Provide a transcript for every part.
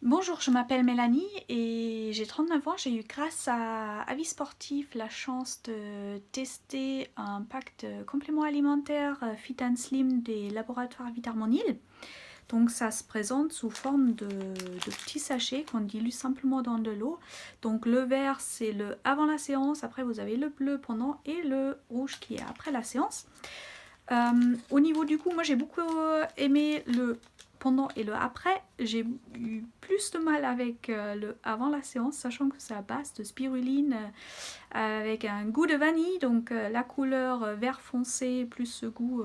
Bonjour, je m'appelle Mélanie et j'ai 39 ans. J'ai eu, grâce à Avis Sportif, la chance de tester un pack de compléments alimentaires Fit and Slim des laboratoires Vitarmonil. Donc ça se présente sous forme de petits sachets qu'on dilue simplement dans de l'eau. Donc le vert, c'est le avant la séance, après vous avez le bleu pendant et le rouge qui est après la séance. Au niveau du goût, moi j'ai beaucoup aimé le pendant et le après. J'ai eu plus de mal avec le avant la séance, sachant que c'est à base de spiruline avec un goût de vanille. Donc la couleur vert foncé plus ce goût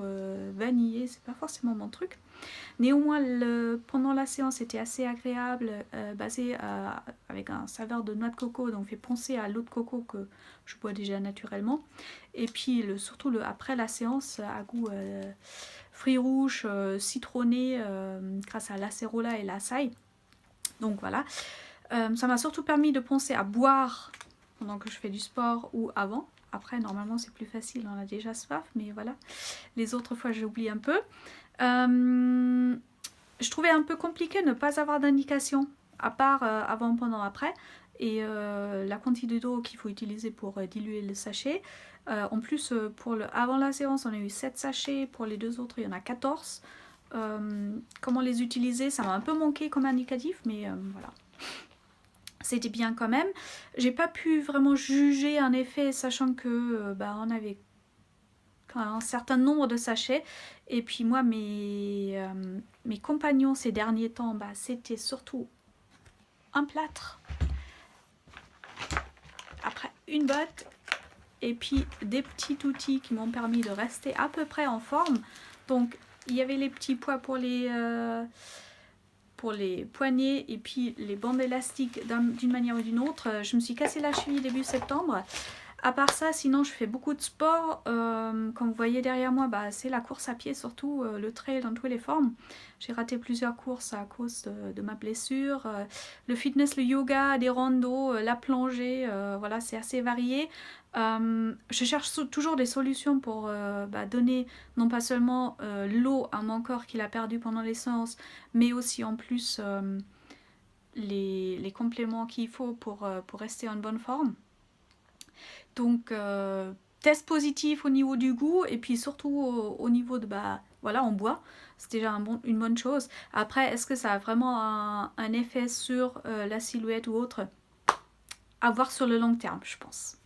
vanillé, c'est pas forcément mon truc. Néanmoins, pendant la séance, c'était assez agréable, basé avec un saveur de noix de coco, donc fait penser à l'eau de coco que je bois déjà naturellement. Et puis surtout après la séance, à goût fruits rouges, citronné, grâce à l'acérola et l'açaï. Donc voilà, ça m'a surtout permis de penser à boire pendant que je fais du sport ou avant. Après, normalement, c'est plus facile, on a déjà soif, mais voilà. Les autres fois, j'oublie un peu. Je trouvais un peu compliqué de ne pas avoir d'indication, à part avant, pendant, après. Et la quantité d'eau qu'il faut utiliser pour diluer le sachet. En plus, pour avant la séance, on a eu 7 sachets. Pour les deux autres, il y en a 14. Comment les utiliser, ça m'a un peu manqué comme indicatif, mais voilà. C'était bien quand même. J'ai pas pu vraiment juger un effet, sachant que on avait un certain nombre de sachets. Et puis moi, mes compagnons ces derniers temps, c'était surtout un plâtre, après une botte, et puis des petits outils qui m'ont permis de rester à peu près en forme. Donc il y avait les petits poids pour les poignets et puis les bandes élastiques d'une manière ou d'une autre. Je me suis cassé la cheville début septembre. À part ça, sinon je fais beaucoup de sport. Comme vous voyez derrière moi, c'est la course à pied, surtout le trail dans toutes les formes. J'ai raté plusieurs courses à cause de ma blessure. Le fitness, le yoga, des randos, la plongée, voilà, c'est assez varié. Je cherche toujours des solutions pour donner non pas seulement l'eau à mon corps qu'il a perdu pendant les séances, mais aussi en plus les compléments qu'il faut pour rester en bonne forme. Donc, test positif au niveau du goût et puis surtout au niveau de, voilà, on boit. C'est déjà une bonne chose. Après, est-ce que ça a vraiment un effet sur la silhouette ou autre? À voir sur le long terme, je pense.